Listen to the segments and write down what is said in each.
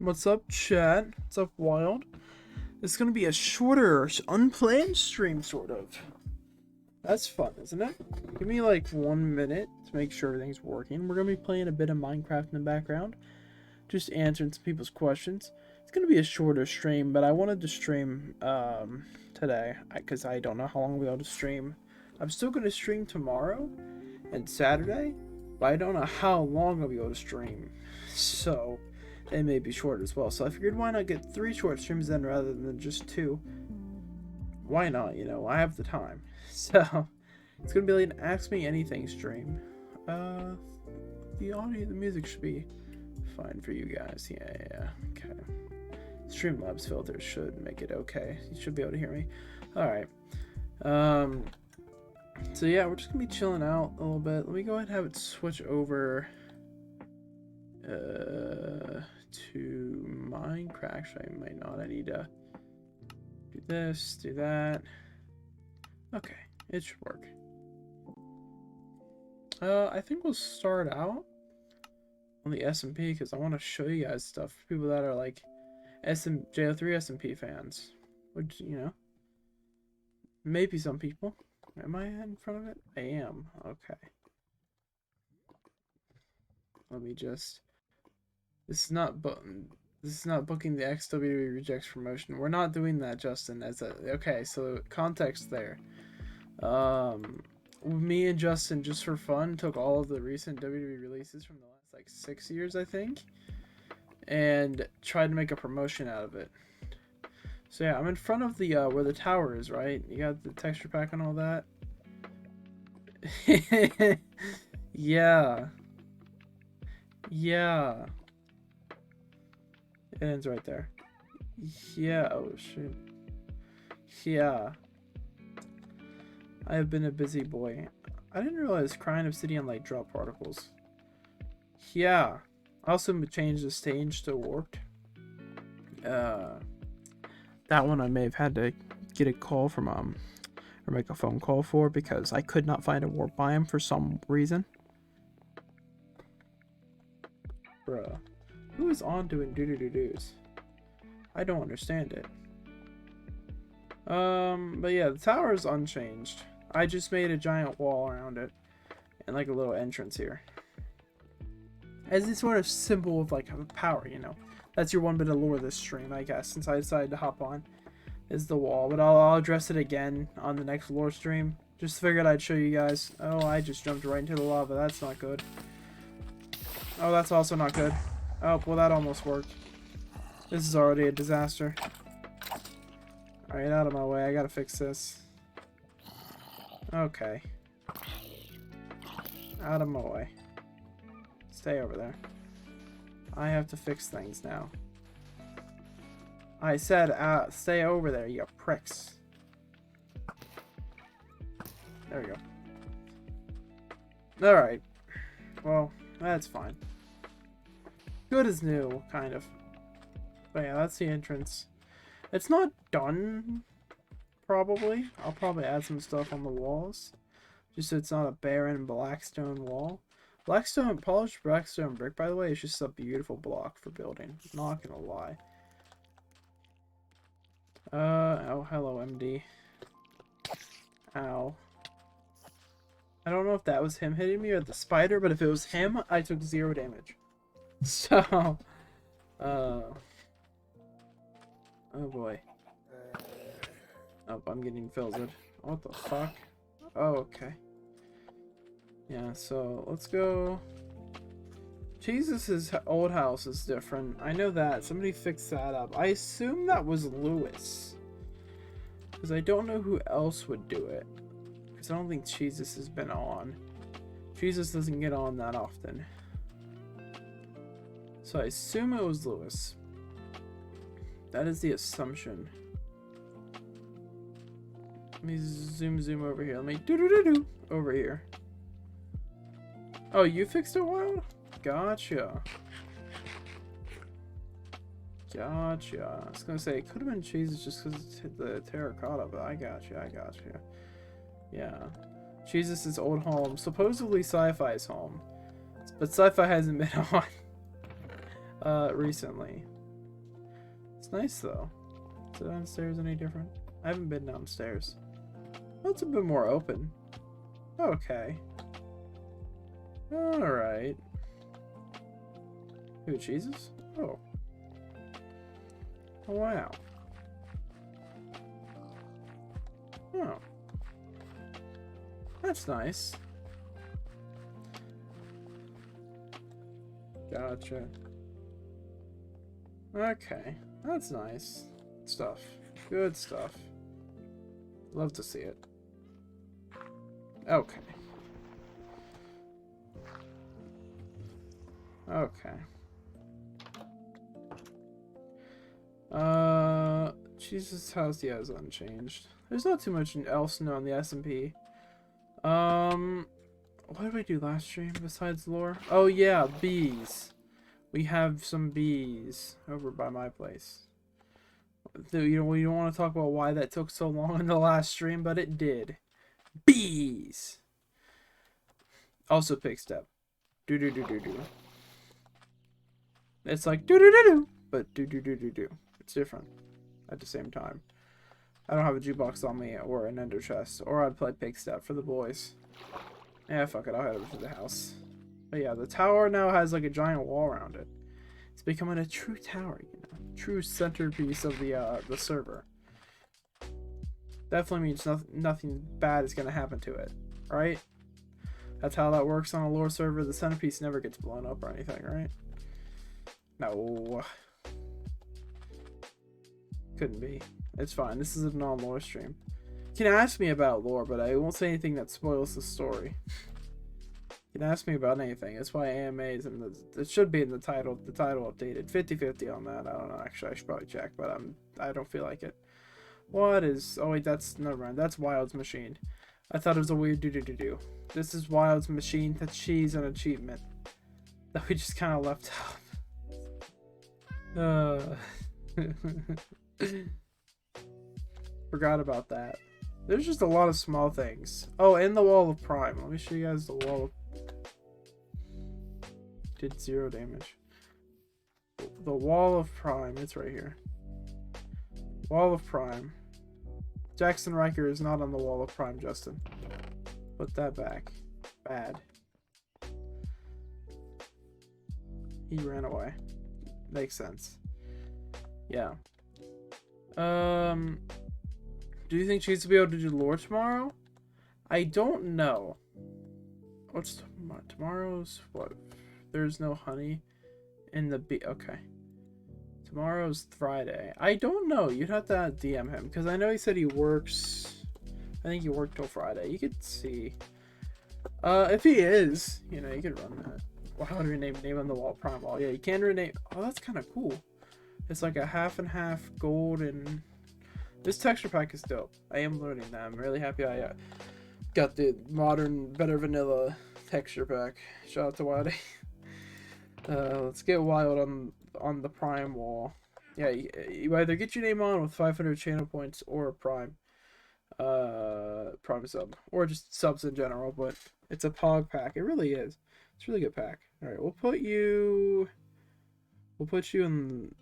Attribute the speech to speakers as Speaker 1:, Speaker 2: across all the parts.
Speaker 1: What's up, chat? What's up, Wild? It's gonna be a shorter, unplanned stream, sort of. That's fun, isn't it? Give me like 1 minute to make sure everything's working. We're gonna be playing a bit of Minecraft in the background, just answering some people's questions. It's gonna be a shorter stream, but I wanted to stream today because I don't know how long we'll be able to stream. I'm still gonna stream tomorrow and Saturday, but I don't know how long I'll be able to stream. So it may be short as well. So I figured why not get 3 short streams then rather than just 2. Why not? You know, I have the time. So it's gonna be like an Ask Me Anything stream. The audio, the music should be fine for you guys. Yeah. Okay. Streamlabs filters should make it okay. You should be able to hear me. Alright. So yeah, we're just gonna be chilling out a little bit. Let me go ahead and have it switch over to Minecraft. Actually, I might not. I need to do this, do that. Okay, it should work. I think we'll start out on the SMP because I want to show you guys stuff for people that are like JO3 SMP fans. Which, you know, maybe some people. Am I in front of it? I am. Okay. Let me just. This is not booking the XWE rejects promotion. We're not doing that, Justin. Okay? So context there. Me and Justin, just for fun, took all of the recent WWE releases from the last like 6 years, I think, and tried to make a promotion out of it. So yeah, I'm in front of the where the tower is, right? You got the texture pack and all that. Yeah. It ends right there. Yeah, oh shoot. Yeah. I have been a busy boy. I didn't realize Crying Obsidian Light drop particles. Yeah. I also changed the stage to warped. That one I may have had to get a call from or make a phone call for because I could not find a warp biome for some reason. Bruh. Who is on doing doo-doo-doo-doos? I don't understand it. But yeah, the tower is unchanged. I just made a giant wall around it and like a little entrance here. As a sort of symbol of like power, you know. That's your one bit of lore this stream, I guess, since I decided to hop on, is the wall. But I'll address it again on the next lore stream. Just figured I'd show you guys. Oh, I just jumped right into the lava. That's not good. Oh, that's also not good. Oh, well, that almost worked. This is already a disaster. Alright, out of my way. I gotta fix this. Okay. Out of my way. Stay over there. I have to fix things now. I said, stay over there, you pricks. There we go. Alright. Well, that's fine. Good as new, kind of. But yeah, that's the entrance. It's not done, probably. I'll probably add some stuff on the walls. Just so it's not a barren black stone wall. Blackstone, polished blackstone brick, by the way, is just a beautiful block for building. Not gonna lie. Oh, hello, MD. Ow. I don't know if that was him hitting me or the spider, but if it was him, I took 0 damage. So, oh boy. Oh, I'm getting filtered. What the fuck? Oh, okay. Yeah, so let's go. Jesus' old house is different. I know that. Somebody fixed that up. I assume that was Lewis. Because I don't know who else would do it. Because I don't think Jesus has been on. Jesus doesn't get on that often. So I assume it was Lewis. That is the assumption. Let me zoom over here. Let me do over here. Oh, you fixed it, Wild? Gotcha. I was gonna say, it could have been Jesus just because it's the terracotta, but I gotcha. Yeah. Jesus' old home. Supposedly Sci-Fi's home. But Sci-Fi hasn't been on recently. It's nice though. Is it downstairs any different? I haven't been downstairs. Oh, it's a bit more open. Okay. Alright. Ooh, cheeses? Oh. Oh, wow. Oh. That's nice. Gotcha. Okay. That's nice. Stuff. Good stuff. Love to see it. Okay. Okay. Jesus' house, yeah, is unchanged. There's not too much else new on the SMP. What did we do last stream besides lore? Oh yeah, bees. We have some bees over by my place. You know, we don't want to talk about why that took so long in the last stream, but it did. Bees. Also, pig step. Do do do do do. It's like do do do do, but do do do do do. It's different at the same time. I don't have a jukebox on me or an ender chest, or I'd play pig step for the boys. Yeah, fuck it. I'll head over to the house. But yeah, the tower now has like a giant wall around it. It's becoming a true tower, you know, true centerpiece of the server. Definitely means nothing bad is gonna happen to it, right? That's how that works on a lore server. The centerpiece never gets blown up or anything, right? No. Couldn't be. It's fine. This is a non-lore stream. You can ask me about lore, but I won't say anything that spoils the story. You can ask me about anything. That's why AMAs and it should be in the title. The title updated 50-50 on that. I don't know. Actually, I should probably check, but I don't feel like it. What is? Oh wait, that's never mind. That's Wild's machine. I thought it was a weird do. This is Wild's machine. That she's an achievement that we just kind of left out. Forgot about that. There's just a lot of small things. Oh, and the wall of prime. Let me show you guys the wall of... Did 0 damage. The wall of prime. It's right here. Wall of prime. Jackson Riker is not on the wall of prime, Justin. Put that back. Bad. He ran away. Makes sense. Yeah. Do you think she's to be able to do lore tomorrow? I don't know. What's tomorrow's what? There's no honey in the bee. Okay. Tomorrow's Friday. I don't know. You'd have to DM him because I know he said he works. I think he worked till Friday. You could see. If he is, you know, you could run that. Well, how do you name on the wall prime wall? Yeah, you can rename. Oh, that's kind of cool. It's like a half and half gold and this texture pack is dope. I am learning that. I'm really happy I got the modern, better vanilla texture pack. Shout out to Wildy. Let's get Wild on the prime wall. Yeah, you either get your name on with 500 channel points or a prime sub, or just subs in general. But it's a pog pack. It really is. It's a really good pack. All right, we'll put you in.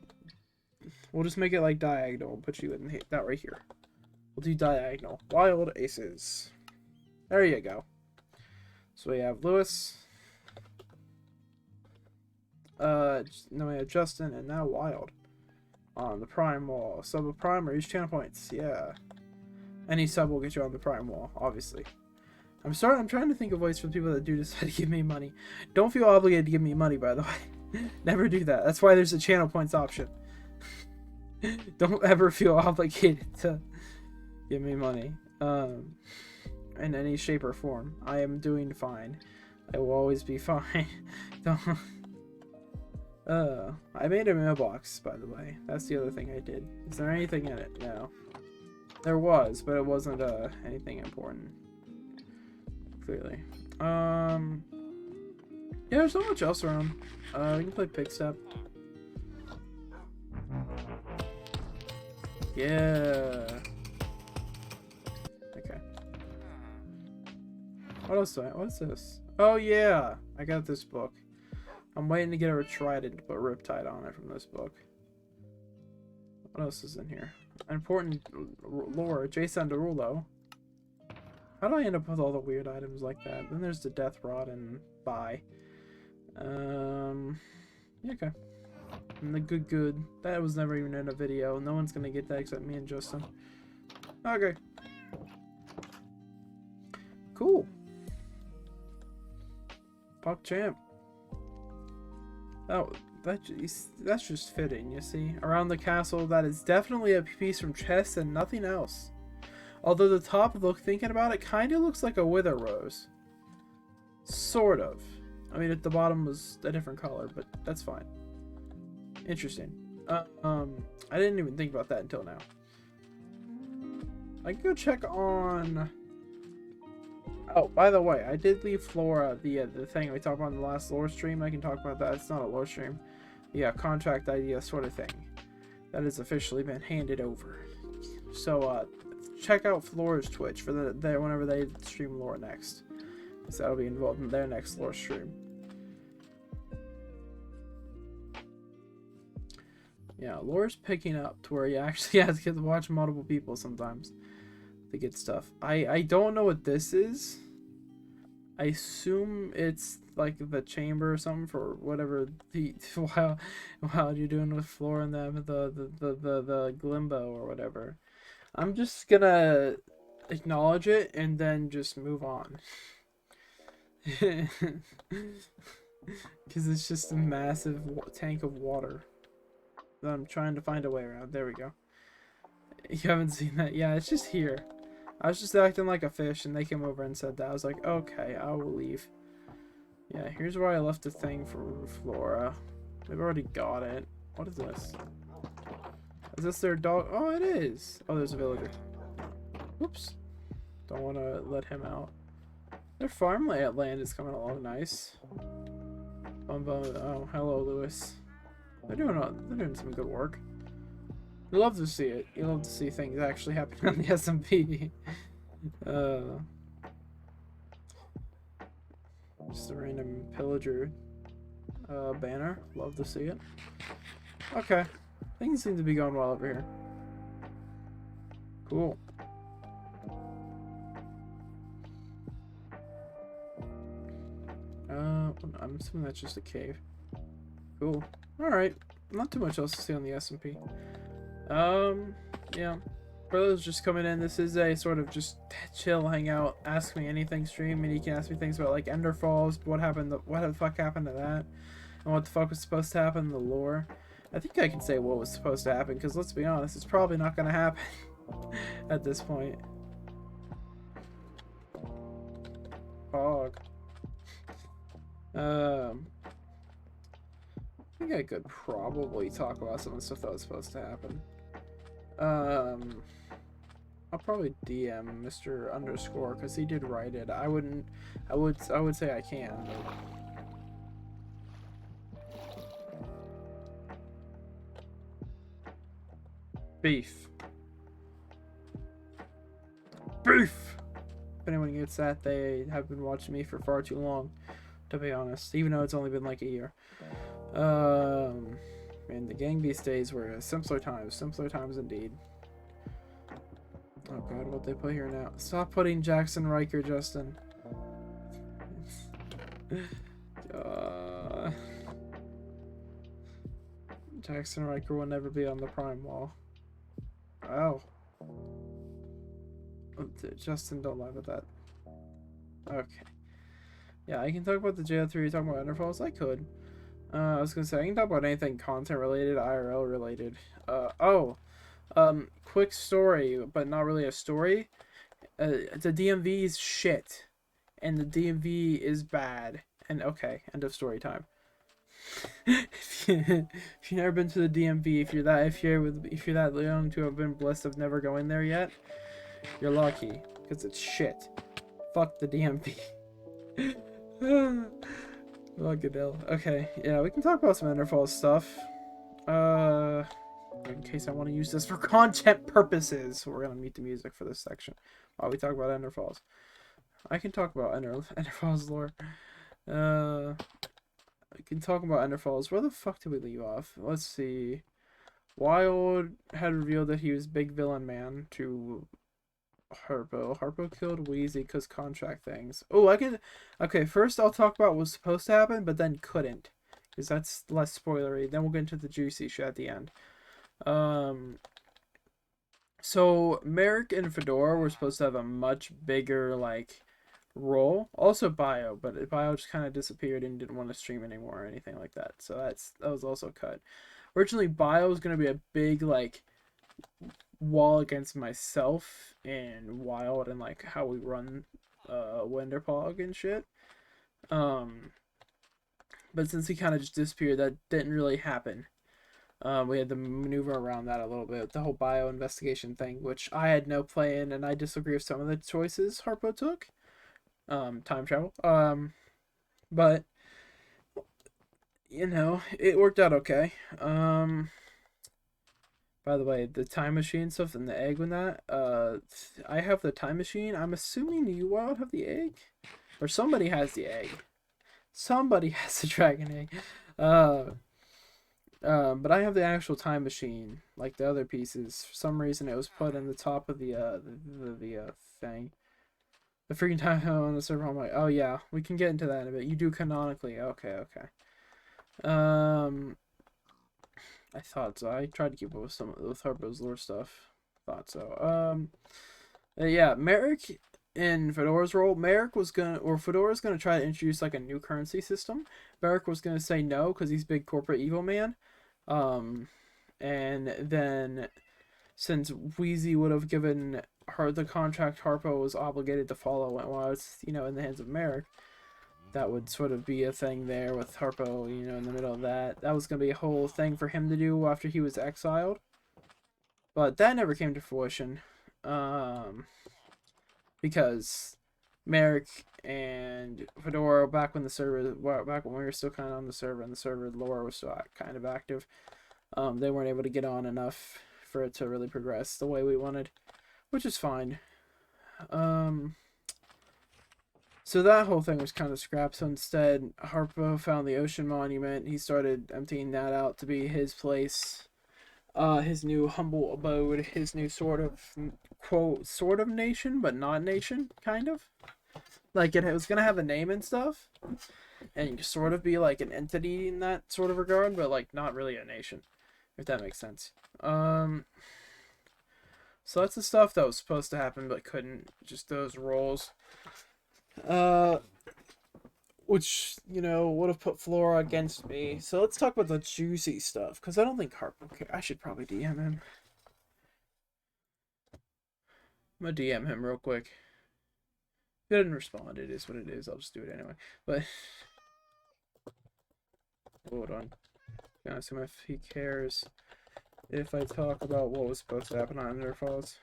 Speaker 1: We'll just make it like diagonal. We'll put you in that right here. We'll do diagonal. Wild aces. There you go. So we have Lewis. No, we have Justin, and now Wild on the prime wall. Sub a prime or each channel points. Yeah. Any sub will get you on the prime wall, obviously. I'm trying to think of ways for people that do decide to give me money. Don't feel obligated to give me money, by the way. Never do that. That's why there's a channel points option. Don't ever feel obligated to give me money in any shape or form. I am doing fine. I will always be fine. Don't. I made a mailbox, by the way. That's the other thing I did. Is there anything in it? No. There was, but it wasn't anything important. Clearly. Yeah, there's not much else around. We can play Pig Step. Yeah. Okay. What else do I? What's this? Oh yeah, I got this book. I'm waiting to get a trident to put Riptide on it from this book. What else is in here? Important lore. Jason Derulo. How do I end up with all the weird items like that? Then there's the death rod and bye. Yeah, okay. And the good. That was never even in a video. No one's gonna get that except me and Justin. Okay. Cool. Puck champ. Oh, that's just fitting, you see. Around the castle, that is definitely a piece from chest and nothing else. Although the top, thinking about it, kind of looks like a wither rose. Sort of. I mean, at the bottom was a different color, but that's fine. Interesting. I didn't even think about that until now. I can go check on... Oh, by the way, I did leave Flora the thing we talked about in the last lore stream. I can talk about that. It's not a lore stream. Yeah, contract idea sort of thing. That has officially been handed over. So, check out Flora's Twitch for whenever they stream lore next. So that'll be involved in their next lore stream. Yeah, lore's picking up to where you actually have to watch multiple people sometimes to get stuff. I don't know what this is. I assume it's like the chamber or something for whatever the while you're doing with Flora and the Glimbo or whatever. I'm just gonna acknowledge it and then just move on. Because it's just a massive tank of water that I'm trying to find a way around. There we go. You haven't seen that? Yeah, it's just here. I was just acting like a fish and they came over and said that. I was like, okay, I will leave. Yeah, here's where I left the thing for Flora. They've already got it. What is this? Is this their dog? Oh, it is. Oh, there's a villager. Whoops. Don't want to let him out. Their farmland is coming along nice. Oh, hello, Lewis. They're doing some good work. You love to see it. You love to see things actually happen on the SMP. Just a random pillager banner. Love to see it. Okay. Things seem to be going well over here. Cool. I'm assuming that's just a cave. Cool. Alright. Not too much else to see on the SMP. Yeah. For those just coming in, this is a sort of just chill, hang out, ask me anything stream, and you can ask me things about like Ender Falls, what the fuck happened to that, and what the fuck was supposed to happen in the lore. I think I can say what was supposed to happen, because let's be honest, it's probably not gonna happen at this point. Hog. I think I could probably talk about some of the stuff that was supposed to happen. I'll probably DM Mr. Underscore because he did write it. I would say I can. Beef. Beef. If anyone gets that, they have been watching me for far too long, to be honest. Even though it's only been like a year. And the Gang Beast days were simpler times indeed. Oh god, what they put here now? Stop putting Jackson Riker, Justin. Jackson Riker will never be on the Prime wall. Oh. Justin, don't laugh at that. Okay. Yeah, I can talk about the JO3, talking about Ender Falls. I could. I was gonna say, I can talk about anything content related, IRL related. Quick story, but not really a story. The DMV is shit, and the DMV is bad. And okay, end of story time. if you've never been to the DMV, if you're that young to have been blessed of never going there yet, you're lucky, because it's shit. Fuck the DMV. Oh, good hell. Okay, yeah, we can talk about some Ender Falls stuff. In case I want to use this for content purposes. We're gonna mute the music for this section while we talk about Ender Falls. I can talk about Ender Falls lore. I can talk about Ender Falls. Where the fuck did we leave off? Let's see. Wild had revealed that he was big villain man to Harpo. Harpo killed Wheezy because contract things. Oh, I can. Okay, first I'll talk about what was supposed to happen, but then couldn't, because that's less spoilery. Then we'll get into the juicy shit at the end. So Merrick and Fedora were supposed to have a much bigger like role. Also Bio, but Bio just kind of disappeared and didn't want to stream anymore or anything like that. So that was also cut. Originally, Bio was gonna be a big like wall against myself and Wild and like how we run Wenderpog and shit. Um, but since he kind of just disappeared, that didn't really happen. We had to maneuver around that a little bit. The whole bio investigation thing, which I had no play in, and I disagree with some of the choices Harpo took. Time travel. But you know, it worked out okay. By the way, the time machine stuff and the egg and that. I have the time machine. I'm assuming you Wild have the egg, or somebody has the egg. Somebody has the dragon egg. But I have the actual time machine, like the other pieces. For some reason, it was put in the top of the thing. The freaking time on the server. I'm like, oh yeah, we can get into that in a bit. You do canonically. Okay, okay. I thought so. I tried to keep up with some with Harpo's lore stuff. Thought so. Yeah, Merrick in Fedora's role, Fedora's gonna try to introduce like a new currency system. Merrick was gonna say no because he's big corporate evil man. And then since Wheezy would have given her the contract Harpo was obligated to follow while it's, you know, in the hands of Merrick, that would sort of be a thing there with Harpo, you know, in the middle of that. That was going to be a whole thing for him to do after he was exiled. But that never came to fruition. Because Merrick and Fedora, back when we were still kind of on the server and the server lore was still kind of active, they weren't able to get on enough for it to really progress the way we wanted, which is fine. So that whole thing was kind of scrapped. So instead, Harpo found the ocean monument. He started emptying that out to be his place, his new humble abode, his new sort of quote sort of nation, but not nation, kind of. Like it was gonna have a name and stuff, and sort of be like an entity in that sort of regard, but like not really a nation, if that makes sense. So that's the stuff that was supposed to happen but couldn't. Just those roles. Which, you know, would have put Flora against me. So let's talk about the juicy stuff, because I don't think Harpo cares. I should probably DM him. I'm gonna DM him real quick. If he didn't respond, it is what it is. I'll just do it anyway. But hold on. Ask him if he cares if I talk about what was supposed to happen on Ender Falls.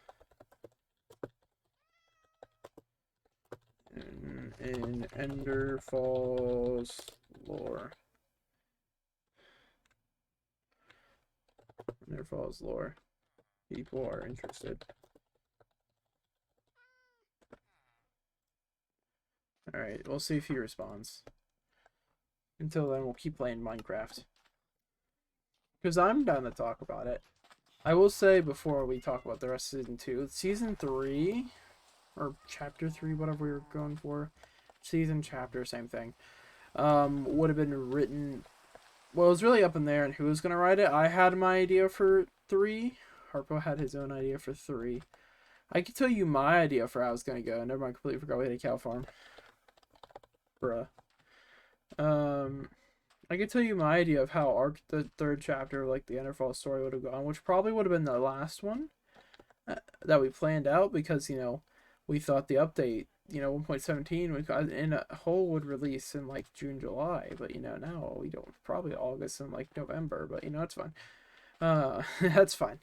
Speaker 1: In Ender Falls lore. Ender Falls lore. People are interested. Alright, we'll see if he responds. Until then, we'll keep playing Minecraft. Because I'm down to talk about it. I will say before we talk about the rest of Season 2, Season 3, or Chapter 3, whatever we were going for, Season, Chapter, same thing, would have been written... Well, it was really up in there and who was going to write it. I had my idea for 3. Harpo had his own idea for 3. I could tell you my idea for how I was going to go. Never mind, completely forgot we had a cow farm. Bruh. I could tell you my idea of how the 3rd chapter of like the Enderfall story would have gone, which probably would have been the last one that we planned out, because, you know, we thought the update, you know, 1.17 we got in a whole would release in like June, July, but you know, now we don't, probably August and like November, but you know, it's fine. That's fine.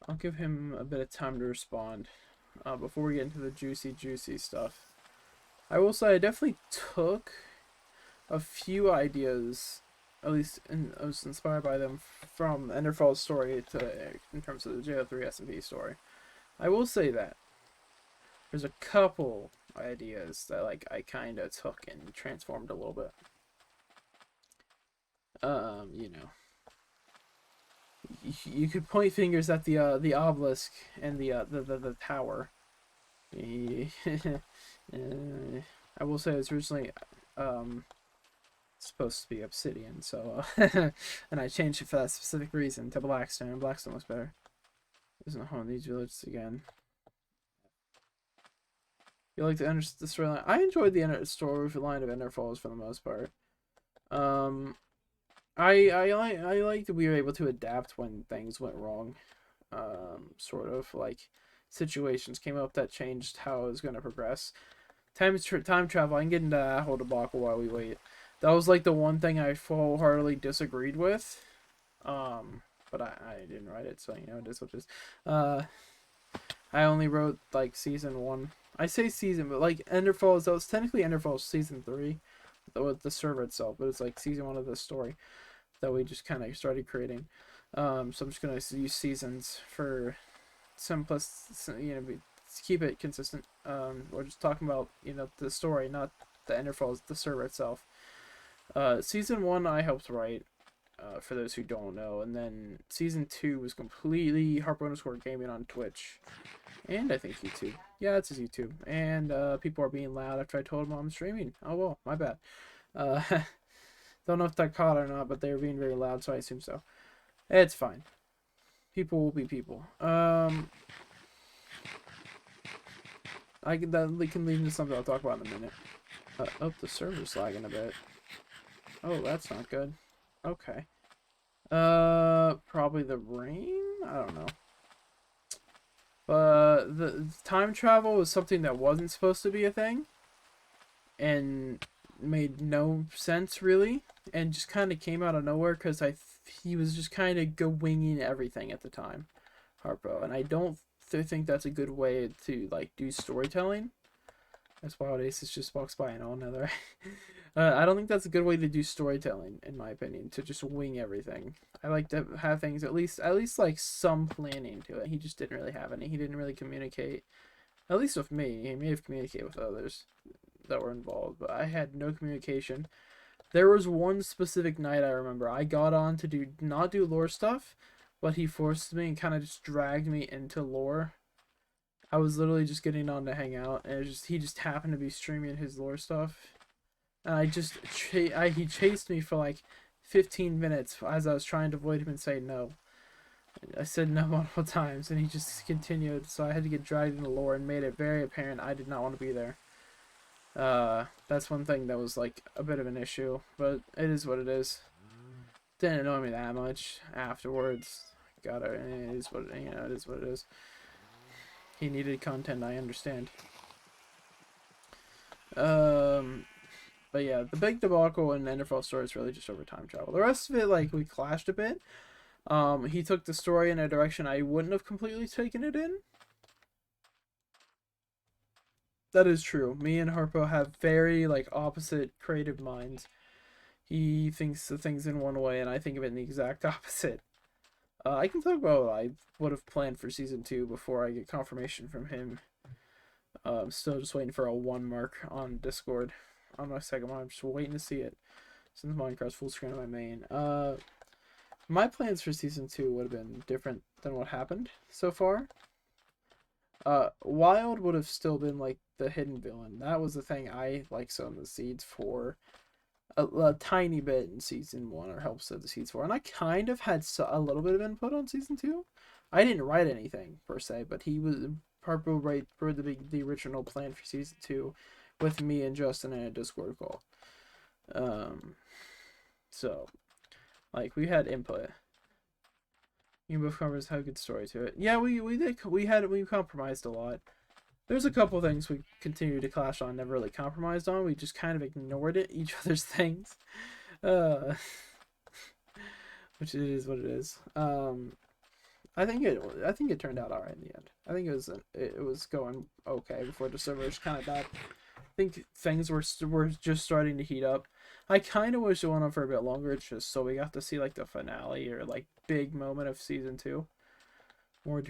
Speaker 1: I'll give him a bit of time to respond before we get into the juicy stuff. I will say I definitely took a few ideas, at least I was inspired by them from Enderfall's story in terms of the JO3 SMP story. I will say that there's a couple ideas that like I kind of took and transformed a little bit. You know, you could point fingers at the obelisk and the tower. I will say it's originally supposed to be obsidian, so and I changed it for that specific reason to blackstone. Blackstone was better. Isn't home these villages again. You like the storyline? I enjoyed the storyline of Ender Falls for the most part. Um, I like that we were able to adapt when things went wrong. Sort of like situations came up that changed how it was going to progress. Time travel. I can get into that whole debacle while we wait. That was like the one thing I wholeheartedly disagreed with. But I didn't write it, so you know it is what it is. I only wrote like season 1. I say season, but like Enderfalls. That was technically Enderfalls season 3, with the server itself, but it's like season 1 of the story that we just kind of started creating. So I'm just gonna use seasons for simplest, you know, keep it consistent. We're just talking about, you know, the story, not the Enderfalls, the server itself. Season 1 I helped write, for those who don't know, and then season 2 was completely Harpo_Gaming on Twitch, and I think YouTube. Yeah, it's his YouTube, and people are being loud after I told them I'm streaming. Oh well, my bad. Uh, don't know if that caught or not, but they were being very loud, so I assume so. It's fine. People will be people. We can lead into something I'll talk about in a minute. Oh, the server's lagging a bit. Oh, that's not good. Okay. Probably the rain? I don't know. But the time travel was something that wasn't supposed to be a thing. And made no sense, really. And just kind of came out of nowhere because he was just kind of winging everything at the time. Harpo. And I don't think that's a good way to, like, do storytelling. As Wild Aces just walks by and all another. I don't think that's a good way to do storytelling, in my opinion, to just wing everything. I like to have things at least like some planning to it. He just didn't really have any. He didn't really communicate, at least with me. He may have communicated with others that were involved, but I had no communication. There was one specific night I remember. I got on to not do lore stuff, but he forced me and kind of just dragged me into lore. I was literally just getting on to hang out, and he just happened to be streaming his lore stuff, and he chased me for like 15 minutes as I was trying to avoid him and say no. I said no multiple times, and he just continued. So I had to get dragged into lore and made it very apparent I did not want to be there. That's one thing that was like a bit of an issue, but it is what it is. Didn't annoy me that much afterwards. It is what it is what it is. He needed content, I understand. But yeah, the big debacle in Enderfall story is really just over time travel. The rest of it, like, we clashed a bit. He took the story in a direction I wouldn't have completely taken it in. That is true. Me and Harpo have very, like, opposite creative minds. He thinks the things in one way, and I think of it in the exact opposite. I can talk about what I would have planned for season 2 before I get confirmation from him. Still just waiting for a 1 mark on Discord on my second one. I'm just waiting to see it since Minecraft's full screen on my main. My plans for season 2 would have been different than what happened so far. Wild would have still been like the hidden villain. That was the thing I like sowing the seeds for a tiny bit in season 1, or helped sow the seeds for, and I kind of had a little bit of input on season 2. I didn't write anything per se, but Harpo wrote the original plan for season 2 with me and Justin in a Discord call. So like we had input. You both compromised, had a good story to it. Yeah, we compromised a lot. There's a couple things we continued to clash on, never really compromised on. We just kind of ignored each other's things. Which it is what it is. I think it turned out alright in the end. I think it was going okay before the servers kind of died. I think things were just starting to heat up. I kind of wish it went on for a bit longer, just so we got to see like the finale or like big moment of season 2. More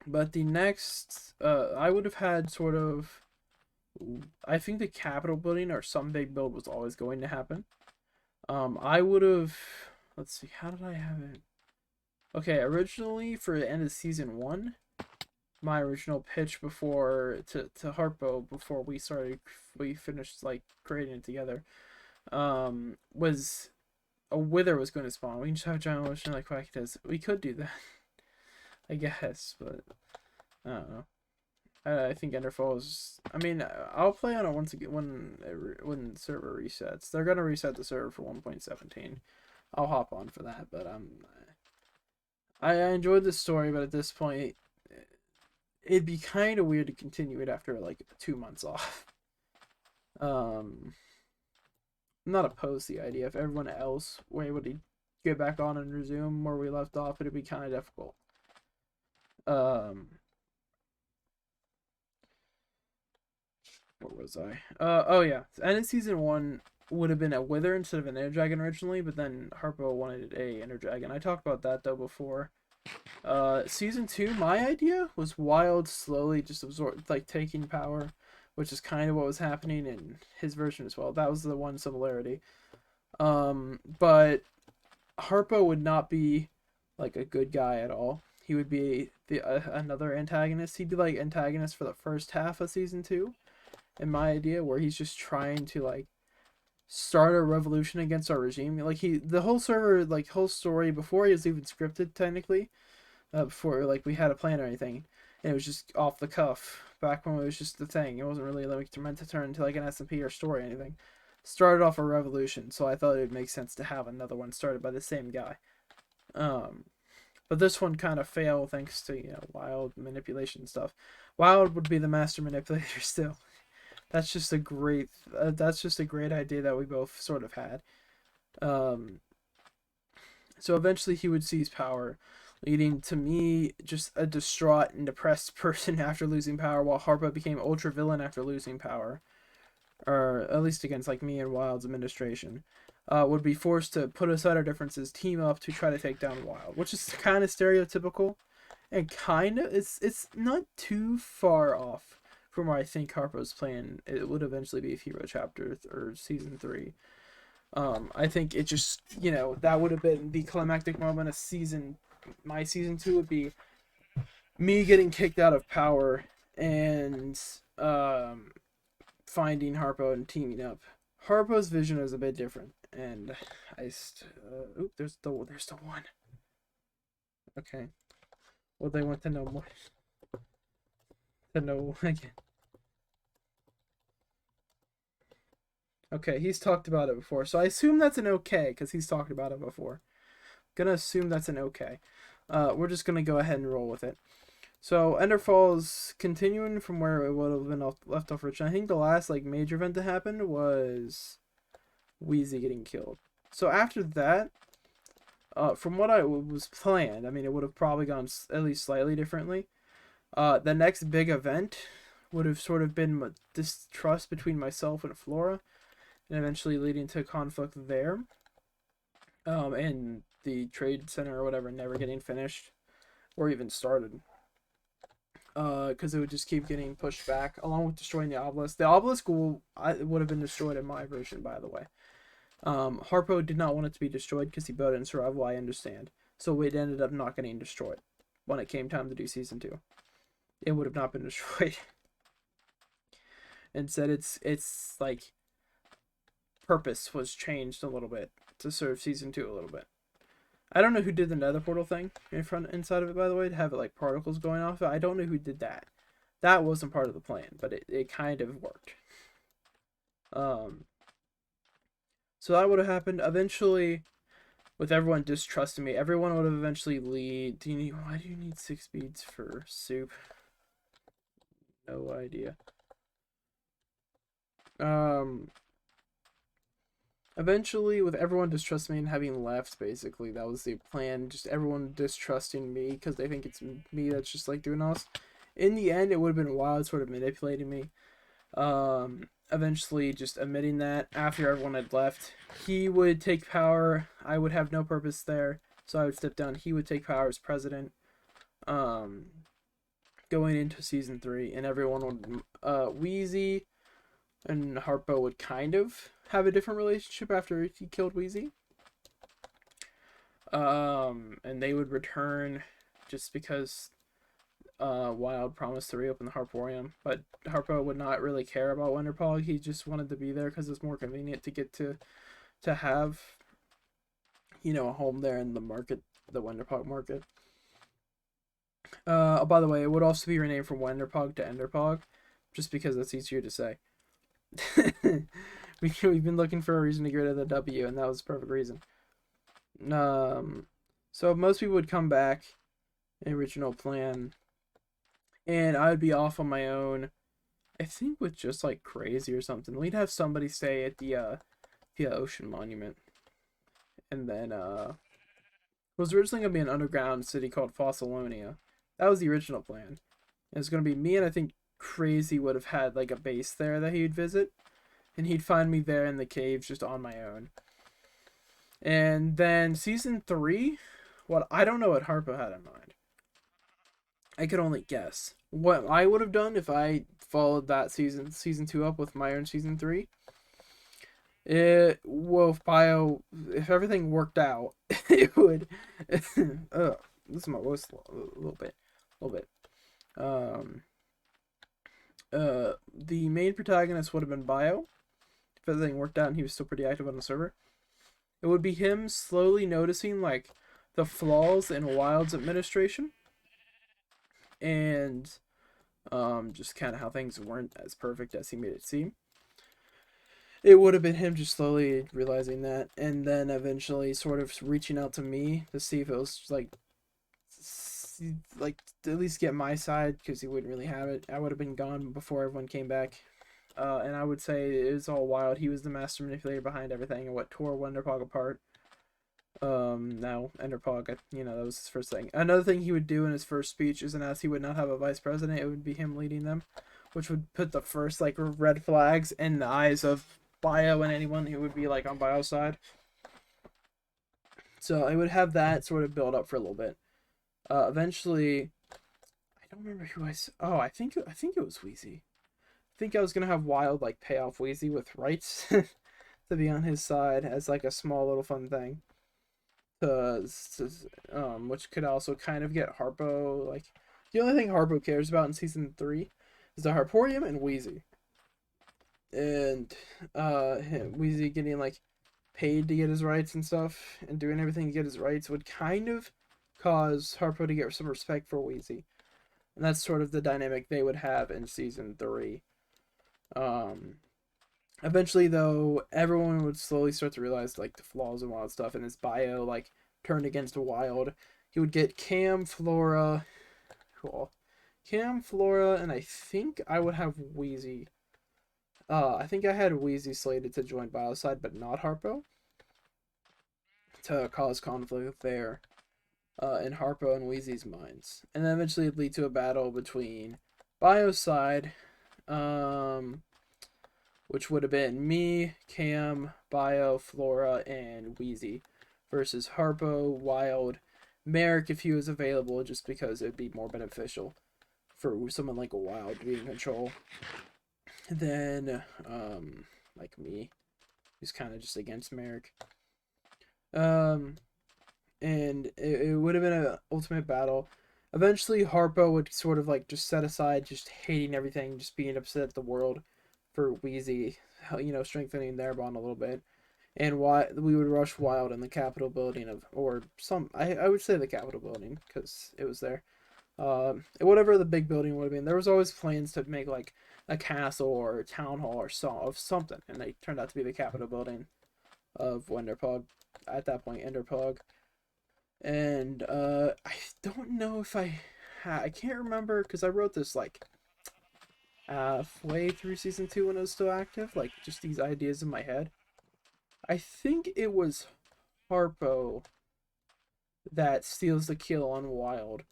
Speaker 1: but the next, I would have had sort of I think the Capitol building or some big build was always going to happen. I would have. Let's see. How did I have it? Okay, originally for the end of season 1, my original pitch before to Harpo before we finished like creating it together, was a wither was going to spawn. We can just have a giant ocean like Quacktus. We could do that, I guess, but I don't know. I think Enderfall is. I mean, I'll play on it once again when the server resets. They're gonna reset the server for 1.17. I'll hop on for that, but I enjoyed the story, but at this point, it'd be kind of weird to continue it after like 2 months off. I'm not opposed to the idea. If everyone else were able to get back on and resume where we left off, it'd be kind of difficult. What was I? Oh yeah. End of season 1 would have been a Wither instead of an Ender Dragon originally, but then Harpo wanted a Ender Dragon. I talked about that though before. Season 2, my idea was Wild slowly just absorb, like taking power, which is kind of what was happening in his version as well. That was the one similarity. But Harpo would not be like a good guy at all. He would be another antagonist. He'd be like antagonist for the first half of season 2, in my idea, where he's just trying to like start a revolution against our regime. Like the whole server, like whole story before he was even scripted technically, before like we had a plan or anything, and it was just off the cuff. Back when it was just the thing, it wasn't really like meant to turn into like an SMP or story or anything. Started off a revolution, so I thought it would make sense to have another one started by the same guy. But this one kind of failed thanks to Wild manipulation stuff. Wild would be the master manipulator still. That's just a great idea that we both sort of had. So eventually he would seize power, leading to me just a distraught and depressed person after losing power, while Harpa became ultra villain after losing power, or at least against like me and Wild's administration. Would be forced to put aside our differences, team up to try to take down Wild, which is kind of stereotypical, and kind of it's not too far off from where I think Harpo's plan. It would eventually be Hero Chapter or Season 3. I think it just that would have been the climactic moment of my season 2 would be me getting kicked out of power and finding Harpo and teaming up. Harpo's vision is a bit different, and there's the one. Okay, well they want to know more. To know again. Okay, he's talked about it before, so I assume that's an okay because he's talked about it before. Gonna assume that's an okay. We're just gonna go ahead and roll with it. So Enderfall's continuing from where it would have been left off. Rich. I think the last like major event that happened was Wheezy getting killed. So after that, from what I was planned, I mean it would have probably gone at least slightly differently. The next big event would have sort of been distrust between myself and Flora, and eventually leading to conflict there. And the trade center or whatever never getting finished or even started. Because it would just keep getting pushed back, along with destroying the obelisk. The obelisk would have been destroyed in my version, by the way. Harpo did not want it to be destroyed because he built it in survival, I understand. So it ended up not getting destroyed when it came time to do season 2. It would have not been destroyed. Instead, it's like purpose was changed a little bit to serve season 2 a little bit. I don't know who did the nether portal thing inside of it, by the way, to have it like particles going off. I don't know who did that. That wasn't part of the plan, but it kind of worked. So that would have happened eventually. With everyone distrusting me, everyone would have eventually why do you need 6 beads for soup? No idea. Eventually, with everyone distrusting me and having left, basically, that was the plan. Just everyone distrusting me because they think it's me that's just like doing all this. In the end, it would have been Wild sort of manipulating me. Eventually, just admitting that after everyone had left, he would take power. I would have no purpose there, so I would step down. He would take power as president. Going into season 3, and everyone would Wheezy and Harpo would kind of have a different relationship after he killed Wheezy. And they would return just because Wild promised to reopen the Harporium, but Harpo would not really care about Wenderpog. He just wanted to be there because it's more convenient to get to have, a home there in the market, the Wenderpog market. By the way, it would also be renamed from Wenderpog to Enderpog, just because it's easier to say. We've been looking for a reason to get rid of the W, and that was the perfect reason. So most people would come back, the original plan, and I would be off on my own. I think with just like crazy or something. We'd have somebody stay at the Ocean Monument, and then it was originally gonna be an underground city called Fossilonia. That was the original plan. It was gonna be me, and I think Crazy would have had like a base there that he'd visit, and he'd find me there in the caves just on my own. And then season 3, what I don't know what Harpo had in mind. I could only guess. What I would have done if I followed that season 2 up with my own season 3, if everything worked out, it would. This is my voice a little bit. Um, the main protagonist would have been Bio. If everything worked out and he was still pretty active on the server, it would be him slowly noticing like the flaws in Wild's administration, and just kind of how things weren't as perfect as he made it seem. It would have been him just slowly realizing that, and then eventually sort of reaching out to me to see if it was like to at least get my side, because he wouldn't really have it. I would have been gone before everyone came back, and I would say it was all Wild. He was the master manipulator behind everything, and what tore Wonderpog apart. Now Enderpog, that was his first thing. Another thing he would do in his first speech is announce he would not have a vice president. It would be him leading them, which would put the first like red flags in the eyes of Bio and anyone who would be like on Bio's side. So I would have that sort of build up for a little bit. Eventually, I don't remember who Oh, I think it was Wheezy. I think I was gonna have Wild like pay off Wheezy with rights to be on his side as like a small little fun thing. Which could also kind of get Harpo like the only thing Harpo cares about in season 3 is the Harporium and Wheezy. And Wheezy getting like paid to get his rights and stuff and doing everything to get his rights would kind of cause Harpo to get some respect for Wheezy. And that's sort of the dynamic they would have in season 3. Eventually though, everyone would slowly start to realize like the flaws and Wild stuff, and his Bio like turned against Wild. He would get Cam, Flora, and I think I would have Wheezy. I think I had Wheezy slated to join Bioside, but not Harpo, to cause conflict there, in Harpo and Wheezy's minds, and then eventually it'd lead to a battle between Bioside, which would have been me, Cam, Bio, Flora, and Wheezy, versus Harpo, Wild, Merrick if he was available, just because it would be more beneficial for someone like a Wild to be in control. Then, like me, who's kind of just against Merrick. And it would have been an ultimate battle. Eventually, Harpo would sort of like just set aside just hating everything, just being upset at the world for Wheezy, strengthening their bond a little bit. And why we would rush Wild in the Capitol building I would say the Capitol building, because it was there. Whatever the big building would have been, there was always plans to make like a castle or a town hall or of something, and they turned out to be the Capitol building of Wenderpog, at that point Enderpog. And I don't know if I can't remember, because I wrote this like halfway through season 2 when it was still active, like just these ideas in my head. I think it was Harpo that steals the kill on Wild.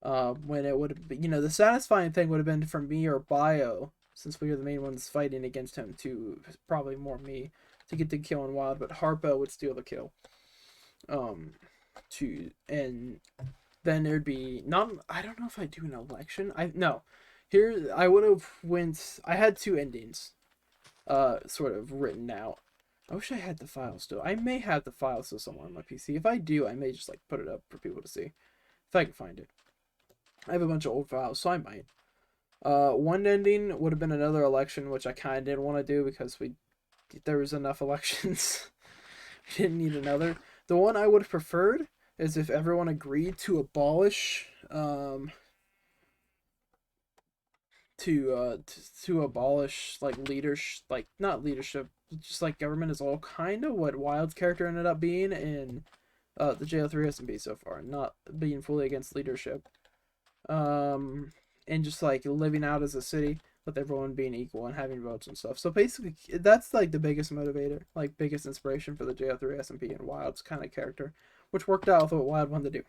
Speaker 1: When it would be, the satisfying thing would have been for me or Bio, since we were the main ones fighting against him, to probably more me to get the kill on Wild, but Harpo would steal the kill. And then there'd be not. I don't know if I do an election. I would have went. I had 2 endings sort of written out. I wish I had the file still. I may have the file still somewhere on my PC. If I do, I may just like put it up for people to see if I can find it. I have a bunch of old files, so I might. One ending would have been another election, which I kind of didn't want to do because there was enough elections. We didn't need another. The one I would have preferred is if everyone agreed to abolish to abolish like leadership, like not leadership, just like government is all kind of what Wild's character ended up being in the JO3 SMP so far, not being fully against leadership. And just like living out as a city with everyone being equal and having votes and stuff. So basically, that's like the biggest motivator, like biggest inspiration for the JO3 SMP and Wild's kind of character, which worked out with what Wild wanted to do.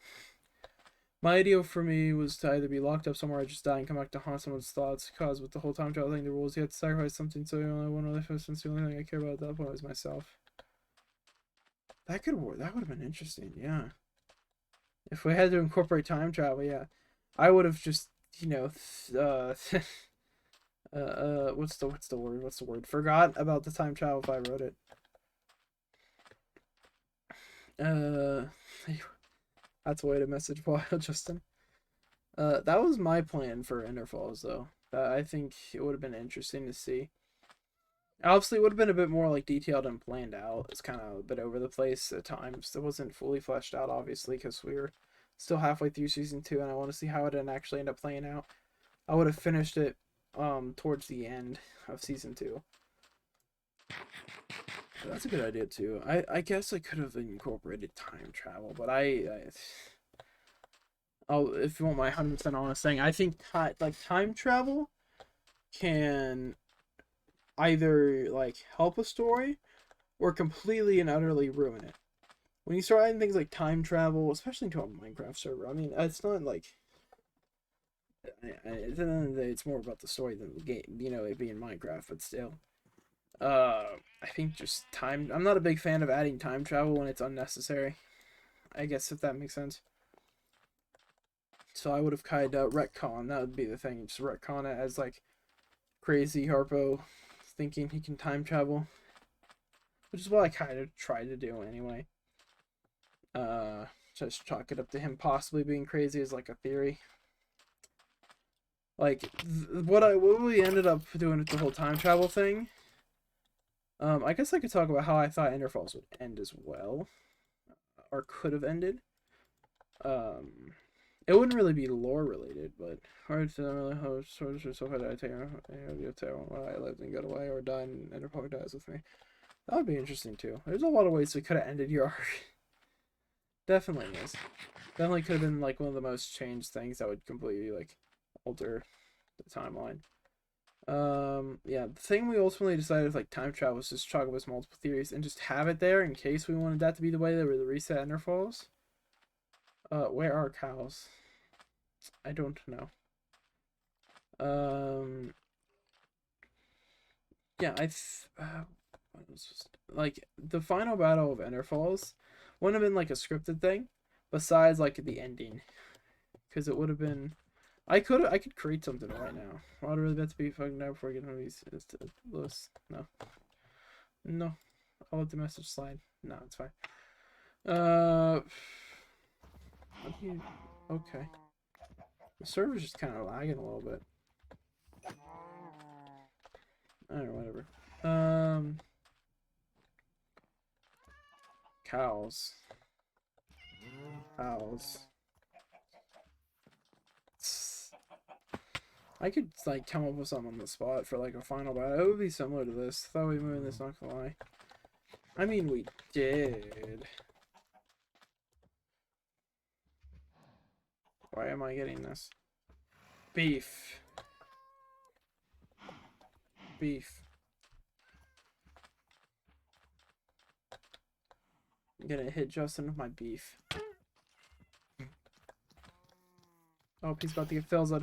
Speaker 1: My ideal for me was to either be locked up somewhere or just die and come back to haunt someone's thoughts, because with the whole time travel thing, the rules, you have to sacrifice something, so you only one life, since the only thing I care about at that point was myself. That could work. That would have been interesting, yeah. If we had to incorporate time travel, yeah. I would have just, you know, what's the word? Forgot about the time travel if I wrote it. That's a way to message Wild, Justin. That was my plan for Interfalls, though. I think it would have been interesting to see. Obviously, it would have been a bit more like detailed and planned out. It's kind of a bit over the place at times. It wasn't fully fleshed out, obviously, because we were still halfway through season 2, and I want to see how it didn't actually end up playing out. I would have finished it towards the end of season 2. But that's a good idea too. I guess I could have incorporated time travel, but if you want my 100% honest thing, I think time travel can either like help a story or completely and utterly ruin it. When you start adding things like time travel, especially into a Minecraft server, I mean, it's not like at the end of the day, it's more about the story than the game. You know, it being Minecraft, but still. I think just time. I'm not a big fan of adding time travel when it's unnecessary. I guess if that makes sense. So I would have kind of retcon. That would be the thing. Just retcon it as like crazy Harpo thinking he can time travel, which is what I kind of try to do anyway. Just chalk it up to him possibly being crazy as like a theory. Like what we ended up doing with the whole time travel thing. I guess I could talk about how I thought Interfalls would end as well, or could have ended. It wouldn't really be lore related, but hard to really how sort of so hard I take when I lived and got away or died and Interfall dies with me. That would be interesting too. There's a lot of ways we could have ended your arc. Definitely is. Definitely could have been like one of the most changed things that would completely like alter the timeline. Yeah, the thing we ultimately decided with like time travel was just chalk up as multiple theories and just have it there in case we wanted that to be the way that we reset Interfalls. Where are cows? I don't know. Yeah, like the final battle of Interfalls wouldn't have been like a scripted thing, besides like the ending, because it would have been. I could create something right now. I'd really bet to be fucking now before I get one of these. Lewis, no, no, I'll let the message slide. No, it's fine. What do you? Okay, the server's just kind of lagging a little bit. Alright, whatever. Cows. Cows. I could like come up with something on the spot for like a final battle. It would be similar to this. Thought we moved this, not gonna lie. I mean, we did. Why am I getting this? Beef. Beef. I'm gonna hit Justin with my beef. Oh, he's about to get Phil's a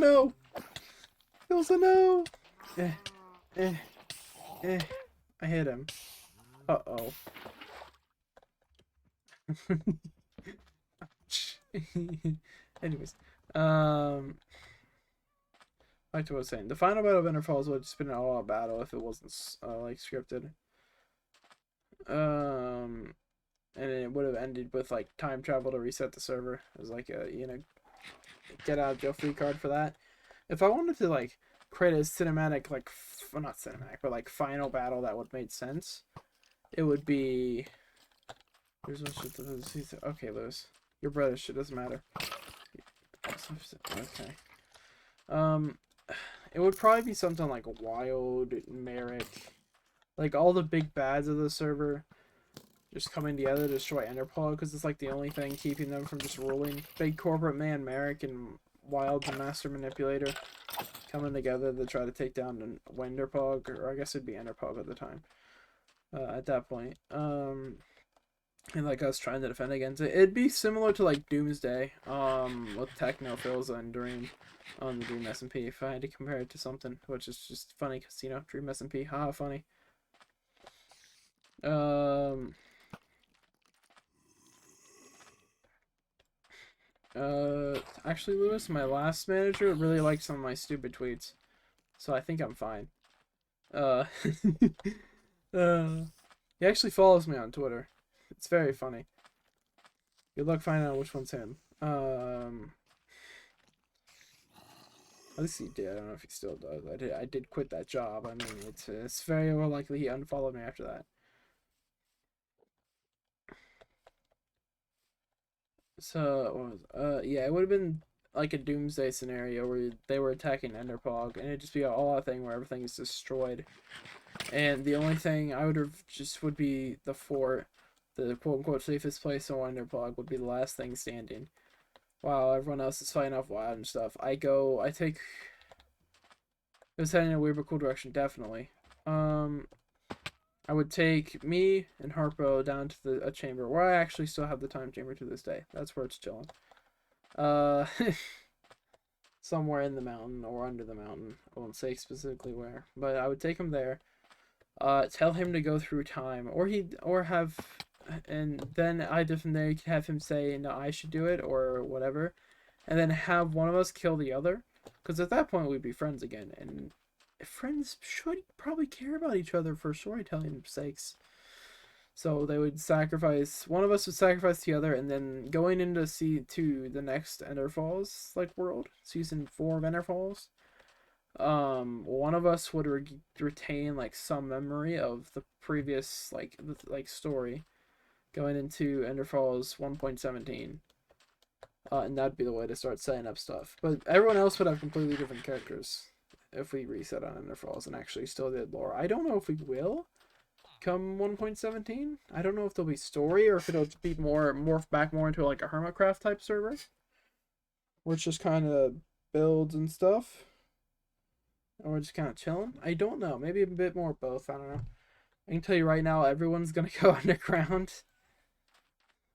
Speaker 1: no! Phil's a no! Eh. I hit him. Uh-oh. Anyways. Like I was saying, the final battle of Ender Falls would have just been an all-out battle if it wasn't like scripted. And it would have ended with like time travel to reset the server. It was like a get out of jail free card for that. If I wanted to like create a cinematic well, not cinematic but like final battle that would have made sense, it would be. There's no shit that okay, Lewis. Your brother shit doesn't matter. Okay. It would probably be something like Wild, Merrick, like all the big bads of the server just coming together to destroy Enderpaw, because it's like the only thing keeping them from just ruling. Big corporate man Merrick and Wild the Master Manipulator coming together to try to take down Wenderpog, or I guess it'd be Enderpog at the time. At that point, and like us trying to defend against it, it'd be similar to like Doomsday, with Techno, Philza, and Dream on the Dream SMP. If I had to compare it to something, which is just funny because Dream SMP, haha, funny. Actually, Lewis, my last manager really liked some of my stupid tweets, so I think I'm fine. Uh, he actually follows me on Twitter. It's very funny. Good luck finding out which one's him. At least he did. I don't know if he still does. I did quit that job. I mean, it's very well likely he unfollowed me after that. So, yeah, it would have been like a doomsday scenario where they were attacking Enderpog, and it'd just be an all-out thing where everything is destroyed. And the only thing I would have just would be the fort, the quote-unquote safest place on Enderpog would be the last thing standing. While everyone else is fighting off Wild and stuff. I take... It was heading in a weird but cool direction, definitely. I would take me and Harpo down to a chamber where I actually still have the time chamber to this day. That's where it's chilling. Somewhere in the mountain or under the mountain. I won't say specifically where, but I would take him there. Tell him to go through time, and then from there you could have him say, "No, I should do it," or whatever, and then have one of us kill the other, because at that point we'd be friends again, and friends should probably care about each other for storytelling sakes. So they would sacrifice, one of us would sacrifice the other, and then going into the next Ender Falls world, season 4 of Ender Falls, one of us would retain some memory of the previous story going into Ender Falls 1.17. And that'd be the way to start setting up stuff. But everyone else would have completely different characters if we reset on Ender Falls and actually still did lore. I don't know if we will come 1.17. I don't know if there'll be story or if it'll be morph back more into a Hermitcraft type server, which just kind of builds and stuff. Or we're just kind of chilling. I don't know. Maybe a bit more of both. I don't know. I can tell you right now, everyone's gonna go underground.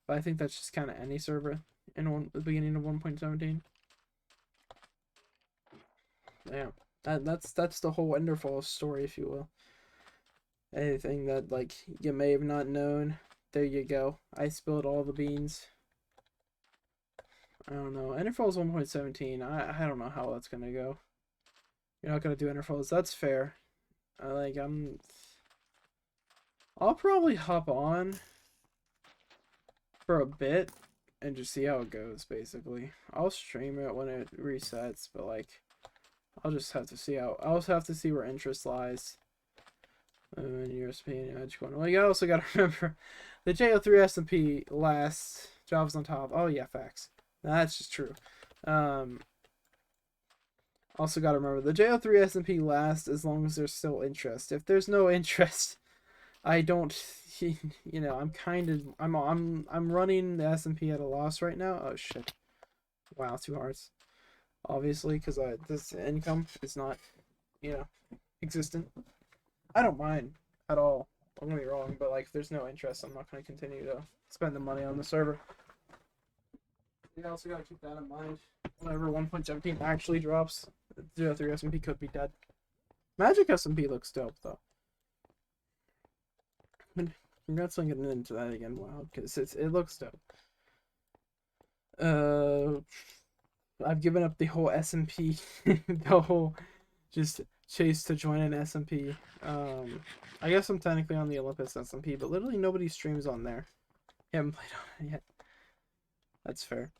Speaker 1: But I think that's just kind of any server in the beginning of 1.17. Yeah, that's the whole Enderfall story, if you will. Anything that you may have not known, there you go. I spilled all the beans. I don't know. Enderfalls 1.17. I don't know how that's gonna go. You're not gonna do Enderfalls. That's fair. I'll probably hop on for a bit and just see how it goes, basically. I'll stream it when it resets, but I'll just have to see how. I also have to see where interest lies. And USP and Edge corner. Well, you also got to remember the JO3 SMP last. Jobs on top. Oh yeah, facts. That's just true. Also got to remember the JO3 SMP lasts as long as there's still interest. If there's no interest, I don't. I'm running the SMP at a loss right now. Oh shit! Wow, 2 hearts. Obviously, because this income is not, existent. I don't mind at all. Don't get me wrong, but if there's no interest, I'm not going to continue to spend the money on the server. You also got to keep that in mind. Whenever 1.17 actually drops, 03 SMP could be dead. Magic SMP looks dope though. Congrats on getting into that again, wow, because it looks dope. I've given up the whole SMP, the whole just chase to join an SMP. I guess I'm technically on the Olympus SMP, but literally nobody streams on there. Haven't played on it yet. That's fair.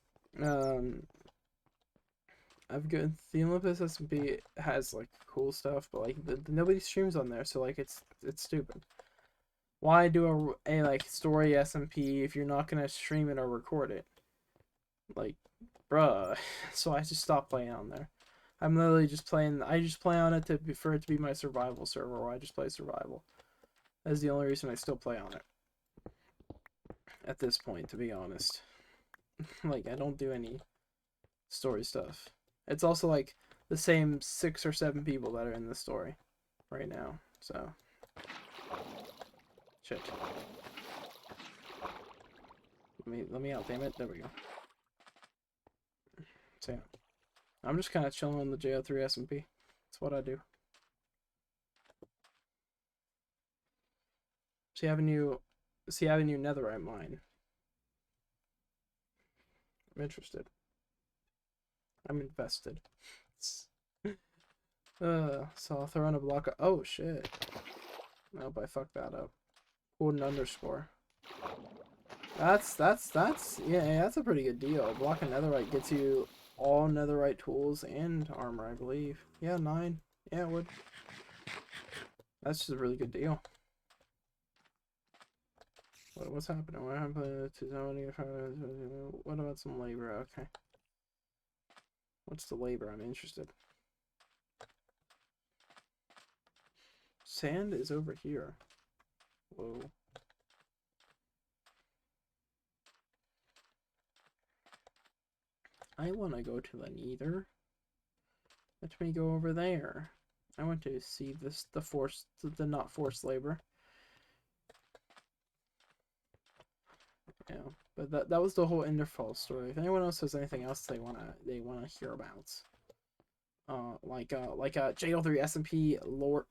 Speaker 1: I've got the Olympus SMP has like cool stuff, but like nobody streams on there, so like it's stupid. Why do a like story SMP if you're not gonna stream it or record it? Like, bruh. So I just stopped playing on there. I'm literally just playing. I just play on it for it to be my survival server, where I just play survival. That's the only reason I still play on it. At this point, to be honest, like I don't do any story stuff. It's also like the same 6 or 7 people that are in the story right now. So shit. Let me out, damn it. There we go. So yeah. I'm just kind of chilling on the JO3 SMP. That's what I do. So you have a new netherite mine. I'm interested. I'm invested. So I'll throw in a block of, oh shit. Nope, I fucked that up. Golden underscore. That's yeah, that's a pretty good deal. A block of netherite gets you all netherite tools and armor, I believe. Yeah, 9. Yeah, it would. That's just a really good deal. What's happening? What happened to somebody? What about some labor? Okay. What's the labor? I'm interested. Sand is over here. Whoa. I want to go to the Nether. Let me go over there. I want to see the not forced labor. Yeah, but that was the whole Enderfall story. If anyone else has anything else they wanna hear about, like JO3 SMP lore.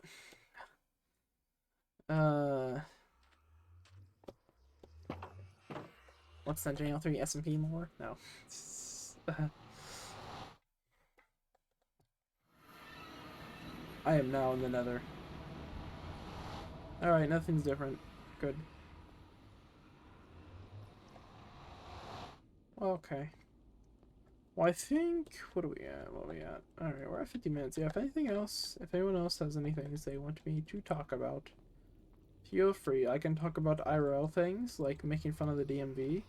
Speaker 1: What's that JO3 SMP lore? No. I am now in the Nether. Alright, nothing's different. Good. Okay. Well, I think, what are we at? What are we at? Alright, we're at 50 minutes. Yeah, if anyone else has anything they want me to talk about, feel free. I can talk about IRL things, like making fun of the DMV.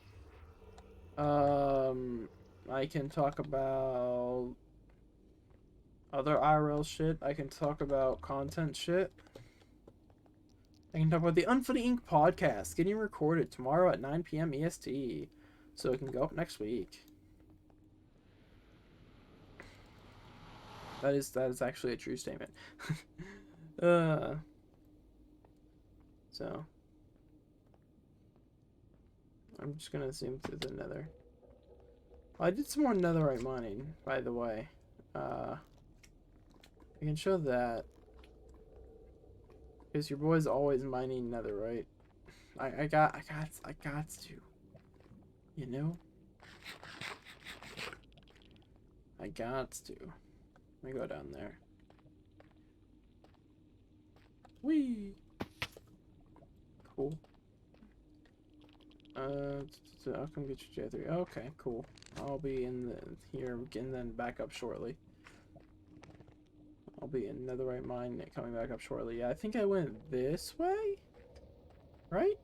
Speaker 1: I can talk about other IRL shit. I can talk about content shit. I can talk about the Unfunny Inc. podcast getting recorded tomorrow at 9 p.m. EST. So it can go up next week. That is actually a true statement. So I'm just gonna zoom through the nether. I did some more netherite mining, by the way. I can show that. Because your boy's always mining netherite. I got to. You know? I got to. Let me go down there. Whee! Cool. I'll come get your J3. Okay, cool. I'll be in here and then back up shortly. I'll be in netherite mine coming back up shortly. Yeah, I think I went this way? Right?